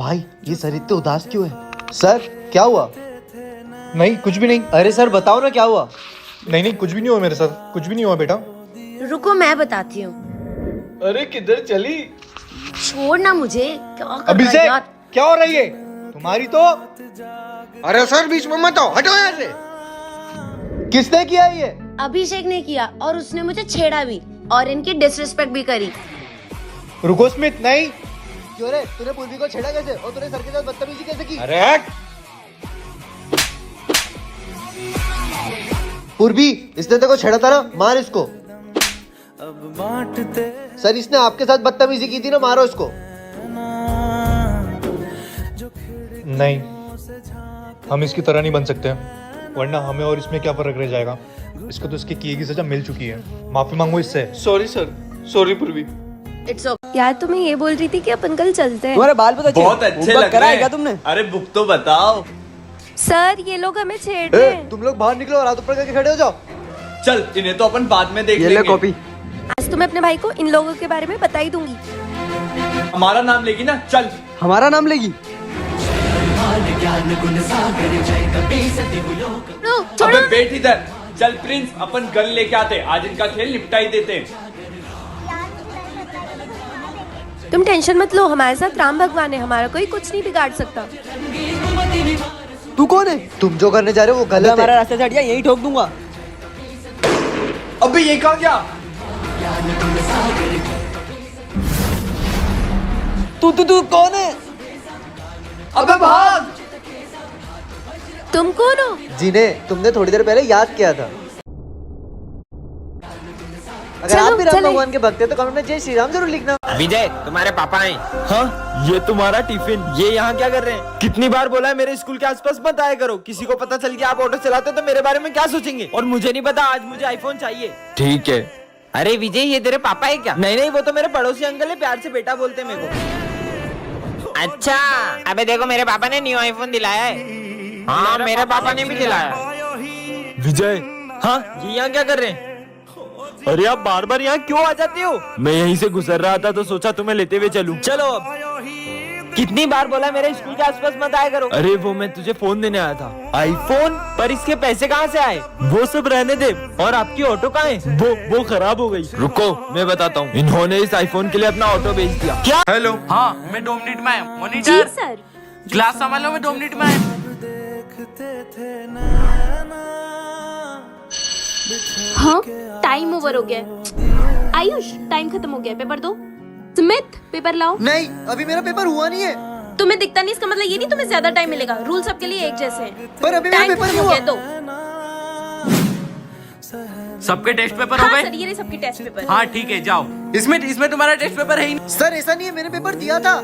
भाई ये सर इतने उदास क्यों है? सर क्या हुआ? नहीं कुछ भी नहीं। अरे सर बताओ ना क्या हुआ? नहीं नहीं कुछ भी नहीं हुआ मेरे साथ, कुछ भी नहीं हुआ बेटा। रुको मैं बताती हूँ। अरे किधर चली? छोड़ना मुझे, क्या कर रहा है अभिषेक यार? क्या हो रही है तुम्हारी तो? अरे सर बीच में मत आओ, हटो यहाँ से। किसने किया ये? अभिषेक ने किया और उसने मुझे छेड़ा भी और इनकी डिसरिस्पेक्ट भी करी। रुको स्मिथ, नहीं। क्यों रे, तूने पूर्वी को छेड़ा कैसे और तूने सर के साथ बदतमीजी कैसे की? अरे हट। पूर्वी इसने तेरे को छेड़ा था ना, मार इसको। सर इसने आपके साथ बदतमीजी की थी ना, मारो इसको। नहीं, हम इसकी तरह नहीं बन सकते, वरना हमें और इसमें क्या फर्क रह जाएगा। इसको तो इसकी किए की सजा मिल चुकी है, माफी मांगो इससे। सॉरी सर, सॉरी पूर्वी। It's okay. यार तुम्हें ये बोल रही थी कि अपन कल चलते हैं। तुम्हारे बाल बहुत अच्छे लग रहे हैं। तुमने? अरे बुक तो बताओ। सर ये लोग हमें छेड़ रहे हैं। तुम लोग बाहर निकलो और हाथ ऊपर करके खड़े हो जाओ। चल इन्हें तो अपन बाद में देख ये ले लेंगे। कॉपी। आज तो मैं अपने भाई को इन लोगों के बारे में बता ही दूंगी। हमारा नाम लेगी ना, चल। हमारा नाम लेगी? अबे बैठ इधर। चल प्रिंस, अपन गन लेके आते, आज इनका खेल निपटा ही देते। तुम टेंशन मत लो, हमारे साथ राम भगवान है, हमारा कोई कुछ नहीं बिगाड़ सकता। तू कौन है? तुम जो करने जा रहे हो वो गलत हमारा है। रास्ते से हट गया, यही ठोक दूंगा। अबे ये कहाँ गया? तू कौन है? अबे भाग। तुम कौन हो? जिन्हें तुमने थोड़ी देर पहले याद किया था। अगर चलो, आप भी राम चले। भगवान के भक्त हैं तो कमेंट में जय श्री राम जरूर लिखना। विजय तुम्हारे पापा हैं। हाँ ये तुम्हारा टिफिन, ये यहाँ क्या कर रहे हैं? कितनी बार बोला है मेरे स्कूल के आसपास मत आया करो, किसी को पता चल गया आप ऑटो चलाते हो तो मेरे बारे में क्या सोचेंगे? और मुझे नहीं पता, आज मुझे आईफोन चाहिए। ठीक है। अरे विजय ये तेरे पापा है क्या? नहीं नहीं वो तो मेरे पड़ोसी अंकल है, प्यार से बेटा बोलते हैं मेरे को। अच्छा अबे देखो मेरे पापा ने न्यू आईफोन दिलाया है। हाँ मेरे पापा ने भी दिलाया। विजय हाँ ये यहाँ क्या कर रहे हैं? अरे आप बार बार यहाँ क्यों आ जाते हो? मैं यहीं से गुजर रहा था तो सोचा तुम्हें लेते हुए चलूं। चलो अब। कितनी बार बोला मेरे स्कूल के आसपास मत आया करो। अरे वो मैं तुझे फोन देने आया था। आईफोन? पर इसके पैसे कहाँ से आए? वो सब रहने दे। और आपकी ऑटो कहाँ है? वो खराब हो गई। रुको मैं बताता हूँ। इन्होंने इस आईफोन के लिए अपना ऑटो बेच दिया। क्या? हेलो। हाँ मैं 2 मिनट में आया। जी मॉनिटर सर। क्लास संभालो, मैं 2 मिनट में आया। हाँ टाइम ओवर हो गया। आयुष टाइम खत्म हो गया, पेपर दो। स्मिथ पेपर लाओ। नहीं अभी मेरा पेपर हुआ नहीं है। तुम्हें दिखता नहीं, इसका मतलब ये नहीं तुम्हें ज्यादा टाइम मिलेगा। रूल सबके लिए एक जैसे हैं। पर अभी मेरा टाइम पेपर खत्म नहीं हो हुआ। गया, दो। सबके टेस्ट पेपर हो हाँ गए? सर ये रहे सबके टेस्ट पेपर। हाँ ठीक है जाओ। इसमें तुम्हारा टेस्ट पेपर है ही नहीं। सर ऐसा नहीं है, मैंने पेपर दिया था।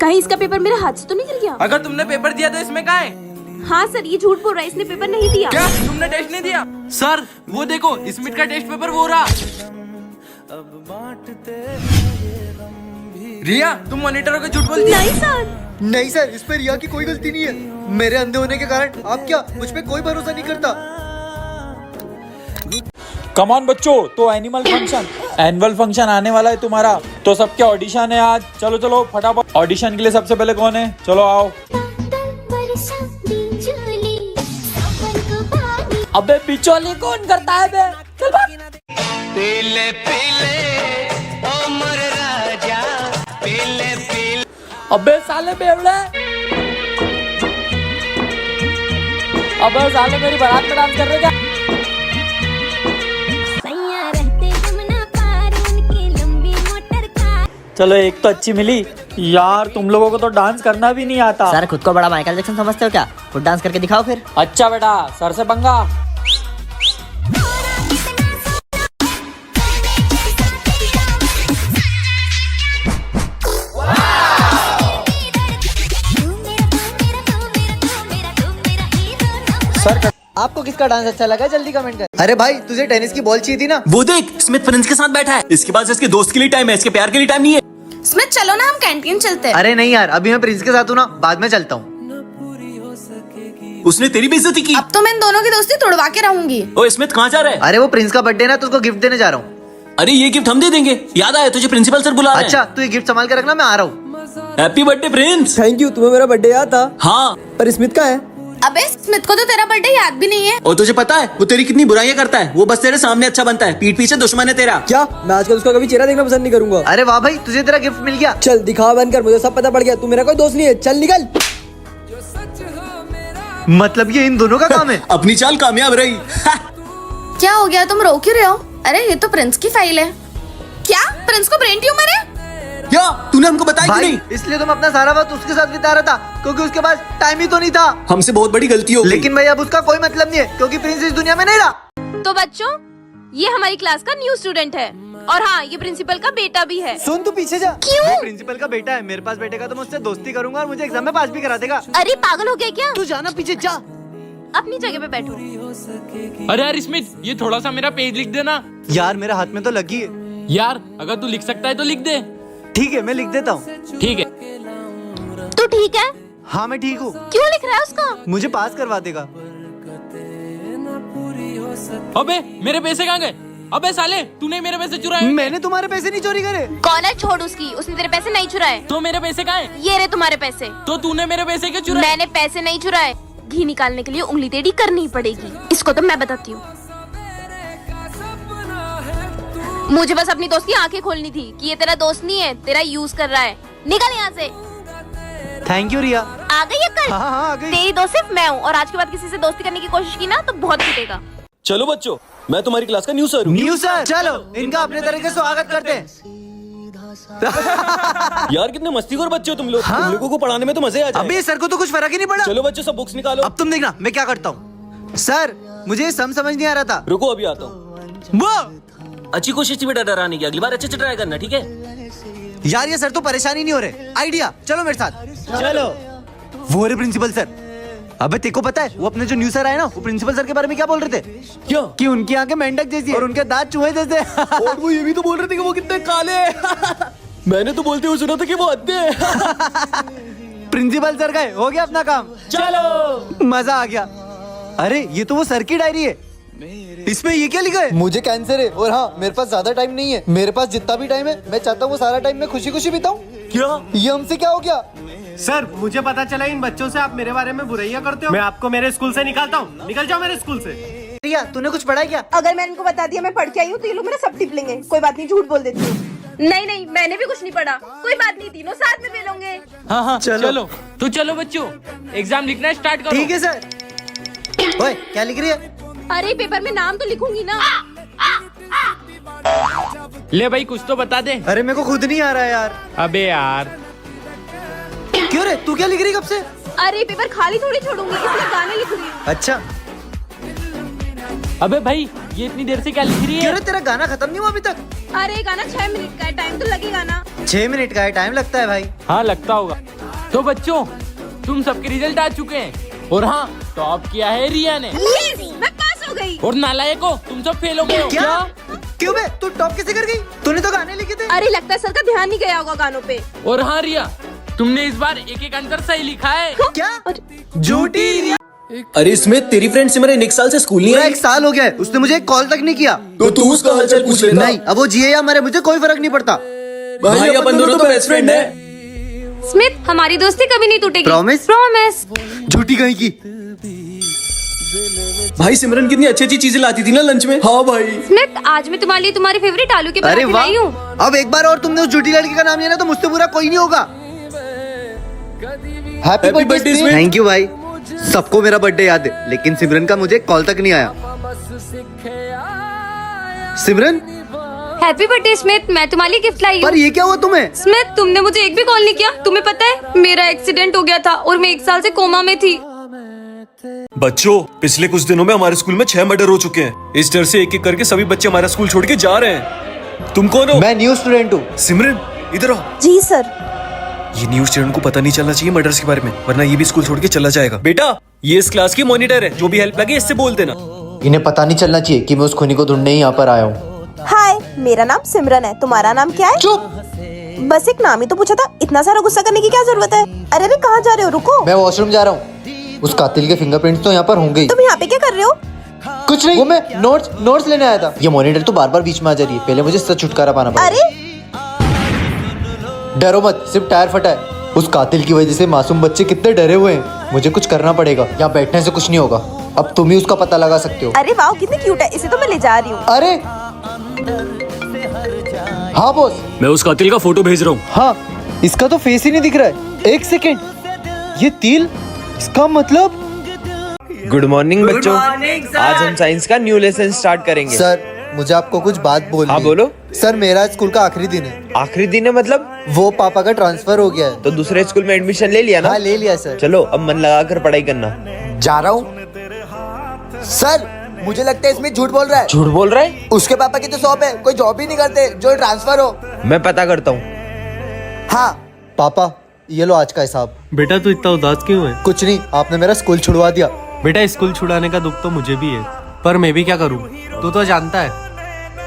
कहीं इसका पेपर मेरे हाथ से तो निकल गया? अगर तुमने पेपर दिया तो इसमें कहाँ है? हाँ सर ये झूठ बोल रहा है, इसने पेपर नहीं दिया। क्या तुमने टेस्ट नहीं दिया? सर वो देखो स्मिथ का टेस्ट पेपर वो रहा। रिया तुम मॉनिटर को झूठ बोलती नहीं सर। नहीं सर इस पर रिया की कोई गलती नहीं है। मेरे अंधे होने के कारण आप क्या मुझ पे कोई भरोसा नहीं करता। कमान बच्चों, तो एनुअल फंक्शन आने वाला है तुम्हारा, तो सबके ऑडिशन है आज। चलो चलो फटाफट। ऑडिशन के लिए सबसे पहले कौन है? चलो आओ। अबे बिचौली कौन करता है बे? चल भाग। अबे साले बेवड़े, अबे साले मेरी बारात में डांस कर रहे क्या? चलो एक तो अच्छी मिली। यार तुम लोगों को तो डांस करना भी नहीं आता। सर खुद को बड़ा माइकल जैक्सन समझते हो क्या? खुद डांस करके दिखाओ फिर। अच्छा बेटा सर से पंगा। सर आपको किसका डांस अच्छा लगा जल्दी कमेंट कर। अरे भाई तुझे टेनिस की बॉल चाहिए थी ना? वो देख स्मिथ प्रिंस के साथ बैठा है। इसके पास इसके दोस्त के लिए टाइम है, इसके प्यार के लिए टाइम नहीं है। स्मिथ चलो ना हम कैंटीन चलते हैं। अरे नहीं यार अभी मैं प्रिंस के साथ हूँ ना, बाद में चलता हूँ। उसने तेरी बेइज्जती की। अब तो मैं इन दोनों की दोस्ती तोड़वा के रहूंगी। ओ स्मिथ कहाँ जा रहा है? अरे वो प्रिंस का बर्थडे ना तो उसको गिफ्ट देने जा रहा हूँ। अरे ये गिफ्ट हम दे देंगे। याद आया तुझे प्रिंसिपल सर बुला रहे हैं। अच्छा तू ये गिफ्ट संभाल के रखना, मैं आ रहा हूँ। Happy birthday Prince. Thank you, तुम्हें मेरा बर्थडे याद था? हाँ, पर स्मिथ का है? अबे स्मिथ को तो तेरा बर्थडे याद भी नहीं है। और तुझे पता है वो तेरी कितनी बुराइयां करता है? वो बस तेरे सामने अच्छा बनता है, पीठ पीछे दुश्मन है तेरा। क्या मैं आजकल उसका कभी चेहरा देखना पसंद नहीं करूंगा। अरे वाह भाई, तुझे तेरा गिफ्ट मिल गया। चल दिखावा बंद कर, मुझे सब पता पड़ गया, तू मेरा कोई दोस्त नहीं है, चल निकल। मतलब ये इन दोनों का काम है। अपनी चाल कामयाब रही। क्या हो गया, तुम रो क्यों रहे हो? अरे ये तो प्रिंस की फाइल है। क्या प्रिंस को ब्रेन ट्यूमर है? क्या तूने हमको बताया क्यों भाई नहीं? इसलिए तुम अपना सारा वक्त उसके साथ बिता रहा था, क्योंकि उसके पास टाइम ही तो नहीं था। हमसे बहुत बड़ी गलती हो गई। लेकिन भाई अब उसका कोई मतलब नहीं है, क्योंकि प्रिंस इस दुनिया में नहीं रहा। तो बच्चों, ये हमारी क्लास का न्यू स्टूडेंट है और हाँ, ये प्रिंसिपल का बेटा भी है। सुन, तू पीछे जा। क्यों? प्रिंसिपल का बेटा है, मेरे पास बैठेगा तो मैं उससे दोस्ती करूंगा और मुझे एग्जाम में पास भी करा देगा। अरे पागल हो गया क्या? तू जाना, पीछे जा। अपनी जगह पे बैठो। अरे यार स्मिथ, ये थोड़ा सा मेरा पेज लिख देना। यार मेरे हाथ में तो लगी है। यार अगर तू लिख सकता है तो लिख दे। ठीक है, मैं लिख देता हूँ। ठीक है। तू ठीक है? हाँ मैं ठीक हूँ। क्यों लिख रहा है उसका? मुझे पास करवा देगा। अबे मेरे पैसे कहाँ गए? अबे साले, तूने मेरे पैसे चुराए। मैंने तुम्हारे पैसे नहीं चोरी करे। कौन है? छोड़ उसकी, उसने तेरे पैसे नहीं चुराए। तो मेरे पैसे कहाँ हैं? ये रहे तुम्हारे पैसे। तो तूने मेरे पैसे क्यों चुराए? मैंने पैसे नहीं चुराए। घी निकालने के लिए उंगली टेढ़ी करनी पड़ेगी, इसको तो मैं बताती हूँ। मुझे बस अपनी दोस्त की आंखें खोलनी थी कि ये तेरा दोस्त नहीं है, तेरा यूज कर रहा है। निकल यहाँ से। थैंक यू रिया। आ गई अक्ल? हाँ हाँ आ गई। तेरी दोस्त सिर्फ मैं हूँ और आज के बाद किसी से दोस्ती करने की कोशिश की ना तो बहुत पिटेगा। चलो बच्चों, मैं तुम्हारी क्लास का न्यू सर हूँ। न्यू सर, चलो इनका अपने तरीके से स्वागत करते हैं। यार कितने मस्तीखोर बच्चे हो तुम लोग। हाँ? तुम लोगों को पढ़ाने में तो मजे आ जाए। अबे सर को तो कुछ फर्क ही नहीं पड़ा। चलो बच्चों, सब बुक्स निकालो। अब तुम देखना मैं क्या करता हूँ। सर मुझे ये समझ नहीं आ रहा था। रुको अभी आता हूँ। वो अच्छी कोशिश थी बेटा डराने की, अगली बार अच्छे से ट्राई करना, ठीक है? यार ये सर तो परेशानी नहीं हो रहे। आइडिया, चलो मेरे साथ। चलो। वो रे प्रिंसिपल सर। अबे तेरे को पता है वो अपने जो न्यू सर आए ना, वो प्रिंसिपल सर के बारे में क्या बोल रहे थे? क्या? कि उनकी आंखें मेंढक जैसी है और उनके दांत चूहे जैसे। और वो ये भी तो बोल रहे थे कि वो कितने काले हैं। मैंने तो बोलते हुए सुना था कि वो अद्धे हैं। प्रिंसिपल सर गए, हो गया अपना काम। चलो। मजा आ गया। अरे ये तो वो सर की डायरी है। इसमें ये क्या लिखा है? मुझे कैंसर है और हाँ मेरे पास ज्यादा टाइम नहीं है। मेरे पास जितना भी टाइम है मैं चाहता हूँ वो सारा टाइम मैं खुशी खुशी बिताऊं। क्या? ये हमसे क्या हो गया? सर मुझे पता चला इन बच्चों से आप मेरे बारे में बुराइयां करते हो। मैं आपको मेरे स्कूल से निकालता हूँ। निकल जाओ मेरे स्कूल से। रिया तूने कुछ पढ़ा है क्या? अगर मैंने इनको बता दिया मैं पढ़ के आई हूँ तो ये लोग मेरा सब टिप लेंगे। कोई बात नहीं, झूठ बोल देती हूँ। नहीं नहीं, मैंने भी कुछ नहीं पढ़ा। कोई बात नहीं, तीनों साथ में फेल होंगे। हाँ हाँ चलो। चलो। तो चलो बच्चों, एग्जाम लिखना स्टार्ट करो। ठीक है सर। ओए क्या लिख रही है? अरे पेपर में नाम तो लिखूंगी ना। ले भाई कुछ तो बता दे। अरे मेरे को खुद नहीं आ रहा है यार। अबे यार। क्यों रे, तू क्या लिख रही है कब से? अरे पेपर खाली थोड़ी छोड़ूंगी, इसलिए गाने लिख रही हूँ। अच्छा। अबे भाई ये इतनी देर से क्या लिख रही क्यों है? रे, तेरा गाना खत्म नहीं हुआ अभी तक? अरे गाना 6 मिनट का है, टाइम तो लगेगा ना। 6 मिनट का है, टाइम लगता है भाई। हाँ लगता होगा। तो बच्चों, तुम सबके रिजल्ट आ चुके हैं और हाँ टॉप किया है रिया ने। मैं पास हो गई। और नालायको तुम सब फेल हो गए हो। क्या? क्यों बे, तू टॉप कैसे कर गई? तूने तो गाने लिखे थे। अरे लगता है सर का ध्यान नहीं गया होगा गानों पे। और हाँ रिया, तुमने इस बार एक एक आंसर सही लिखा है। क्या? झूठी रिया। अरे इसमें तेरी फ्रेंड सिमरन 1 साल से स्कूल नहीं पूरा आई। 1 साल हो गया है, उसने मुझे कॉल तक नहीं किया। तो तू उसका हालचाल पूछ लेना। नहीं, अब वो जिए या मरे मुझे कोई फर्क नहीं पड़ता। भाई अपन दोनों तो बेस्ट फ्रेंड है। स्मिथ, हमारी दोस्ती कभी नहीं टूटेगी। प्रॉमिस? प्रॉमिस। झूठी कहीं की। भाई सिमरन कितनी अच्छी अच्छी चीजें लाती थी ना लंच में। हाँ भाई। स्मिथ, आज मैं तुम्हारे लिए तुम्हारी फेवरेट आलू के अरे पराठे वाह, लाई हूँ। अब एक बार और तुमने उस झूठी लड़की का नाम लिया ना तो मुझसे बुरा कोई नहीं होगा। Happy birthday. थैंक यू भाई। सबको मेरा बर्थडे याद है, लेकिन सिमरन का मुझे कॉल तक नहीं आया। सिमरन, हैप्पी बर्थडे स्मिथ, मैं तुम्हारे लिए गिफ्ट लाई हूँ। पर ये क्या हुआ तुम्हें? स्मिथ, तुमने मुझे एक भी कॉल नहीं किया। तुम्हें पता है मेरा एक्सीडेंट हो गया था और मैं 1 साल से कोमा में थी। बच्चों, पिछले कुछ दिनों में हमारे स्कूल में 6 मर्डर हो चुके हैं। इस डर से एक एक करके सभी बच्चे हमारा स्कूल छोड़ के जा रहे हैं। तुम कौन हो? मैं न्यू स्टूडेंट हूँ। सिमरन इधर आओ। जी सर। ये न्यू स्टूडेंट को पता नहीं चलना चाहिए मर्डर्स के बारे में, वरना ये भी स्कूल छोड़ के चला जाएगा। बेटा, ये इस क्लास की मॉनिटर है, जो भी हेल्प लगे इससे बोल देना। इन्हें पता नहीं चलना चाहिए कि मैं उस खूनी को ढूंढने ही यहाँ पर आया हूँ। हाय, मेरा नाम सिमरन है। तुम्हारा नाम क्या है? चुप। बस एक नाम ही तो पूछा था, इतना सारा गुस्सा करने की क्या जरूरत है? अरे अरे कहाँ जा रहे हो? रुको। मैं वॉशरूम जा रहा हूँ। उस कातिल के फिंगरप्रिंट्स तो यहाँ पर होंगे ही। तुम यहाँ पे क्या कर रहे हो? कुछ नहीं, वो मैं नोट्स लेने आया था। ये मॉनिटर तो बार बार बीच में आ जा रही है, पहले मुझे इससे छुटकारा पाना पड़ेगा। अरे डरो मत, सिर्फ टायर फटा है। उस कातिल की वजह से मासूम बच्चे कितने डरे हुए हैं। मुझे कुछ करना पड़ेगा, यहाँ बैठने से कुछ नहीं होगा। अब तुम ही उसका पता लगा सकते हो। अरे वाह कितनी क्यूट है, इसे तो मैं ले जा रही हूँ। अरे हाँ बॉस, मैं उस कातिल का फोटो भेज रहा हूँ। हाँ इसका तो फेस ही नहीं दिख रहा है। एक सेकेंड, ये तिल, इसका मतलब। गुड मॉर्निंग बच्चों। आज हम साइंस का न्यू लेसन स्टार्ट करेंगे। सर मुझे आपको कुछ बात बोलनी है। हाँ बोलो। सर मेरा स्कूल का आखिरी दिन है। आखिरी दिन है मतलब? वो पापा का ट्रांसफर हो गया है। तो दूसरे स्कूल में एडमिशन ले लिया ना? हाँ ले लिया सर। चलो अब मन लगा कर पढ़ाई करना। जा रहा हूँ। सर मुझे लगता है इसमें झूठ बोल रहा है। झूठ बोल रहा है? उसके पापा की तो शॉप है, कोई जॉब ही नहीं करते जो ट्रांसफर हो। मैं पता करता हूँ। हाँ पापा ये लो आज का हिसाब। बेटा तू इतना उदास क्यों है? कुछ नहीं, आपने मेरा स्कूल छुड़वा दिया। बेटा स्कूल छुड़ाने का दुख तो मुझे भी है, पर मैं भी क्या करूँ? तू तो जानता है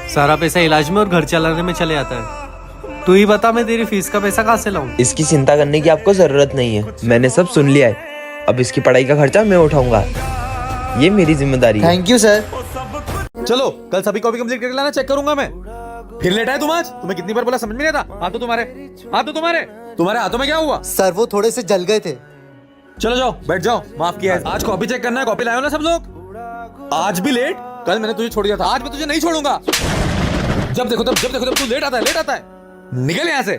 सारा पैसा इलाज में और घर चलाने में चले जाता है। तू ही बता मैं तेरी फीस का पैसा कहाँ से लाऊं? इसकी चिंता करने की आपको जरूरत नहीं है, मैंने सब सुन लिया है। अब इसकी पढ़ाई का खर्चा मैं उठाऊंगा, ये मेरी जिम्मेदारी है। Thank you sir. चलो कल सभी कॉपी कंप्लीट करके लाना, चेक करूंगा मैं। फिर लेट आए तुम आज? तुम्हें कितनी बार बोला, समझ में नहीं आता? हाथ तो तुम्हारे हाथों में क्या हुआ? सर वो थोड़े से जल गए थे। चलो जाओ बैठ जाओ, माफ किया है। आज कॉपी चेक करना है, कॉपी लाए हो ना सब लोग? आज भी लेट? कल मैंने तुझे छोड़ दिया था, आज मैं तुझे नहीं छोड़ूंगा। जब देखो तब तू लेट आता है। निकल यहाँ से।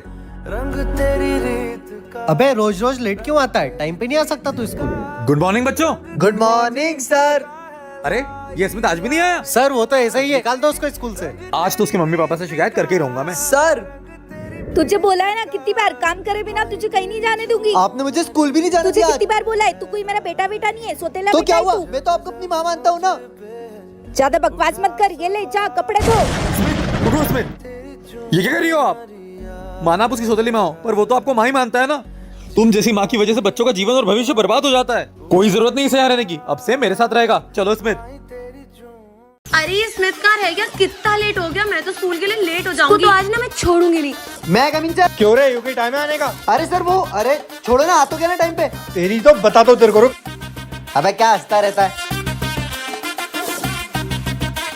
अबे रोज रोज लेट क्यों आता है? टाइम पे नहीं आ सकता तू स्कूल? गुड मॉर्निंग बच्चों। Good morning sir. अरे ये स्मित आज भी नहीं आया? सर वो तो ऐसा ही है, निकाल दो उसको स्कूल से। आज तो उसके मम्मी पापा से शिकायत करके ही रहूंगा मैं। सर तुझे बोला है ना कितनी बार, काम करे बिना तुझे कहीं नहीं जाने दूंगी। आपने मुझे स्कूल भी नहीं जाने तुझे दिया। कितनी बार बोला है, तू कोई मेरा बेटा नहीं है, सोतेला तो बेटा क्या है हुआ? तू। मैं तो आपको अपनी माँ मानता हूँ ना। ज्यादा बकवास मत कर, ये ले जा कपड़े धो। रुको स्मित, ये क्या कर रही हो आप? माना आप उसकी सौतेली माँ हो, पर वो तो आपको माँ ही मानता है ना। तुम जैसी माँ की वजह से बच्चों का जीवन और भविष्य बर्बाद हो जाता है। कोई जरूरत नहीं इसे यहाँ रहने की, अब से मेरे साथ रहेगा। चलो स्मित। अरे ये स्मिथ कहाँ रह गया? कितना लेट हो गया, मैं तो स्कूल के लिए लेट हो जाऊंगी। तो आज ना मैं छोड़ूंगी नहीं। मैं कमिंग सर। क्यों रे, यूके टाइम है आने का? अरे सर वो, अरे छोड़ो ना, आ तो गया ना टाइम पे। तेरी तो बता दो तेरे को। रुक। अबे क्या हंसता रहता है?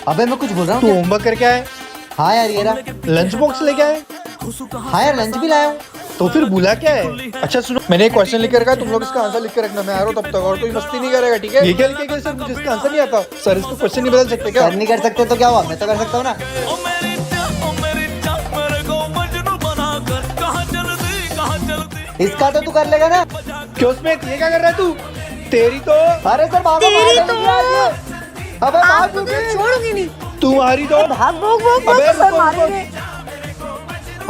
अबे मैं कुछ बोल रहा तू हूँ। होमवर्क करके आए? हाँ यार ये रहा। लंच बॉक्स लेके आए? हाँ यार लंच भी लाया हूँ। तो फिर बुला क्या है? अच्छा सुनो, मैंने एक क्वेश्चन लिख के रखा है, तुम लोग इसका आंसर लिख के रखना। मैं आ रहा हूँ तब तक, और कोई मस्ती नहीं करेगा, ठीक है? ये क्या लिखे गया सर? मुझे इसका आंसर नहीं आता। सर इसको क्वेश्चन नहीं बदल सकते क्या? सर नहीं कर सकते तो क्या हुआ, मैं तो कर सकता हूँ ना। इसका तो तू कर लेगा ना? क्यों स्मिथ, ये क्या कर रहा है तू? तेरी तो। अरे सर बाबा अबे आप तो तुझे छोड़ूंगी नहीं। तुम्हारी तो। भाग भोग भोग भोग, अबे तो सर रुको, मारेंगे।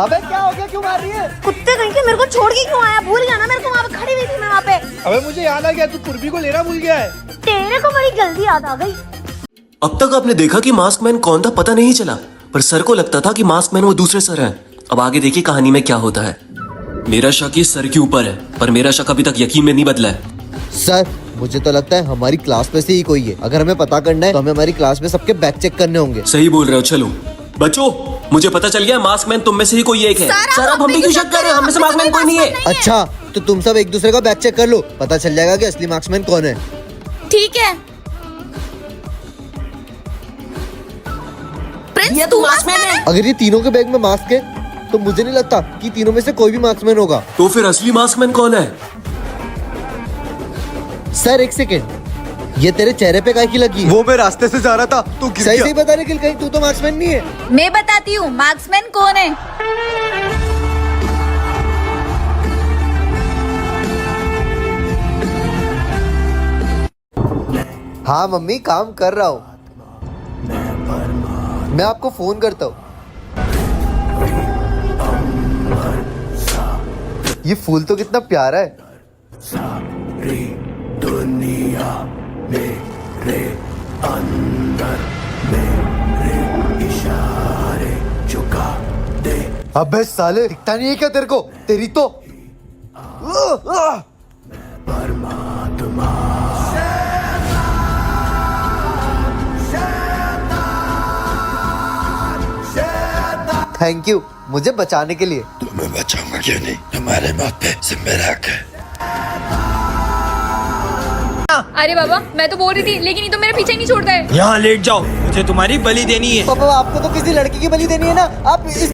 अबे क्या हो गया, क्यों मार रही है? कुत्ते कहीं के, मेरे को छोड़ के क्यों आया? भूल गया ना मेरे को, वहाँ पे खड़ी हुई थी मैं वहाँ पे। अबे मुझे याद आ गया, तू पूर्वी को लेना भूल गया है। तेरे को बड़ी जल्दी याद आ गई। अब तक आपने देखा कि मास्क मैन कौन था पता नहीं चला, पर सर को लगता था कि मास्क मैन वो दूसरे सर हैं। अब आगे देखिए कहानी में क्या होता है। मेरा शक इस सर के ऊपर है, पर मेरा शक अभी तक यकीन में नहीं बदला है। सर मुझे तो लगता है हमारी क्लास में से ही कोई है। अगर हमें पता करना है तो हमें हमारी क्लास में सबके बैक चेक करने होंगे। सही बोल रहे हो। चलो बच्चों, मुझे पता चल गया मास्क मैन तुम में से ही कोई एक है। सर अब हम भी क्यों शक कर रहे हैं? हम में से मास्क मैन कोई नहीं है। अच्छा तो तुम सब एक दूसरे का बैक चेक कर लो, पता चल जाएगा कि असली मार्क्समैन कौन है। ठीक है। प्रिंस तू मार्क्समैन है? अगर ये तीनों के बैग में मास्क है तो मुझे नहीं लगता कि तीनों में से कोई भी मार्क्समैन होगा। तो फिर असली मास्क मैन कौन है? सर एक सेकेंड, ये तेरे चेहरे पे काहे की लगी? वो मैं रास्ते से जा रहा था, तू गिर सही गया। सही बता निकल, कहीं तू तो मार्क्समैन नहीं है। मैं बताती हूँ मार्क्समैन कौन है। हाँ मम्मी काम कर रहा हूँ, मैं आपको फोन करता हूँ। ये फूल तो कितना प्यारा है। दुनिया मेरे अंदर मेरे इशारे चुका दे। अबे साले दिखता नहीं है क्या तेरे को? तेरी तो परमात्मा। थैंक यू मुझे बचाने के लिए। तुम्हें बचाऊंगा क्यों नहीं, तुम्हारे बात पे जिम्मेदार है। अरे बाबा मैं तो बोल रही थी, लेकिन ये तो मेरे पीछे नहीं छोड़ता है। यहाँ लेट जाओ, मुझे तुम्हारी बलि देनी है। पापा आपको तो किसी लड़की की बलि देनी है ना, आप